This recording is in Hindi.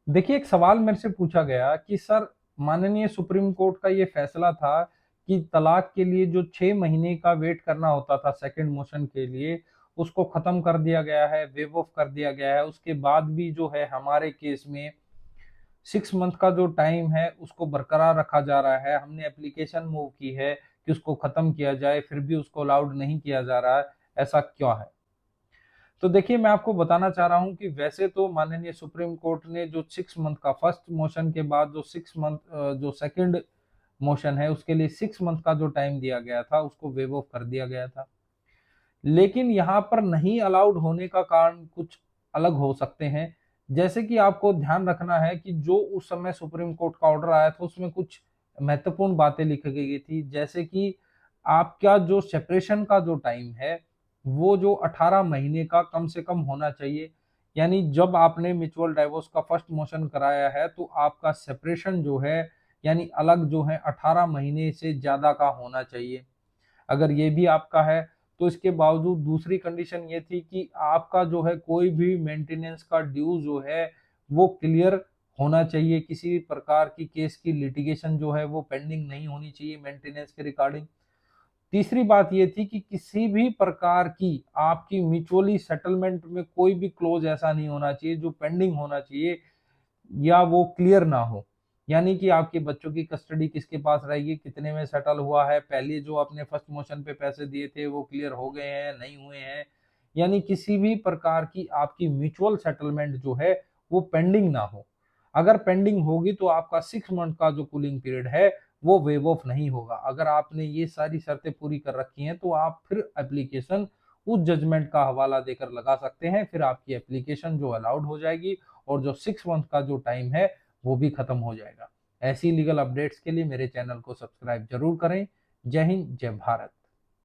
देखिए, एक सवाल मेरे से पूछा गया कि सर, माननीय सुप्रीम कोर्ट का ये फैसला था कि तलाक के लिए जो 6 महीने का वेट करना होता था सेकंड मोशन के लिए, उसको खत्म कर दिया गया है, वेव ऑफ कर दिया गया है। उसके बाद भी जो है हमारे केस में 6 मंथ का जो टाइम है उसको बरकरार रखा जा रहा है। हमने एप्लीकेशन मूव की है कि उसको खत्म किया जाए, फिर भी उसको अलाउड नहीं किया जा रहा है। ऐसा क्यों है? तो देखिए, मैं आपको बताना चाह रहा हूं कि वैसे तो माननीय सुप्रीम कोर्ट ने जो 6 मंथ का फर्स्ट मोशन के बाद जो 6 मंथ जो सेकंड मोशन है उसके लिए 6 मंथ का जो टाइम दिया गया था उसको वेव ऑफ कर दिया गया था। लेकिन यहाँ पर नहीं अलाउड होने का कारण कुछ अलग हो सकते हैं। जैसे कि आपको ध्यान रखना है कि जो उस समय सुप्रीम कोर्ट का ऑर्डर आया था उसमें कुछ महत्वपूर्ण बातें लिखी गई थी, जैसे कि आपका जो सेपरेशन का जो टाइम है वो जो 18 महीने का कम से कम होना चाहिए। यानी जब आपने म्यूचुअल डाइवोर्स का फर्स्ट मोशन कराया है तो आपका सेपरेशन जो है, यानी अलग जो है, 18 महीने से ज्यादा का होना चाहिए। अगर ये भी आपका है तो इसके बावजूद दूसरी कंडीशन ये थी कि आपका जो है कोई भी मेंटेनेंस का ड्यू जो है वो क्लियर होना चाहिए। किसी भी प्रकार की केस की लिटिगेशन जो है वो पेंडिंग नहीं होनी चाहिए मेंटेनेंस के रिगार्डिंग। तीसरी बात ये थी कि किसी भी प्रकार की आपकी म्यूचुअली सेटलमेंट में कोई भी क्लोज ऐसा नहीं होना चाहिए जो पेंडिंग होना चाहिए या वो क्लियर ना हो। यानी कि आपके बच्चों की कस्टडी किसके पास रहेगी, कितने में सेटल हुआ है, पहले जो आपने फर्स्ट मोशन पे पैसे दिए थे वो क्लियर हो गए हैं, नहीं हुए हैं। यानी किसी भी प्रकार की आपकी म्यूचुअल सेटलमेंट जो है वो पेंडिंग ना हो। अगर पेंडिंग होगी तो आपका 6 मंथ का जो कूलिंग पीरियड है वो वेव ऑफ नहीं होगा। अगर आपने ये सारी शर्तें पूरी कर रखी हैं तो आप फिर एप्लीकेशन उस जजमेंट का हवाला देकर लगा सकते हैं, फिर आपकी एप्लीकेशन जो अलाउड हो जाएगी और जो 6 मंथ का जो टाइम है वो भी खत्म हो जाएगा। ऐसी लीगल अपडेट्स के लिए मेरे चैनल को सब्सक्राइब जरूर करें। जय हिंद, जय भारत।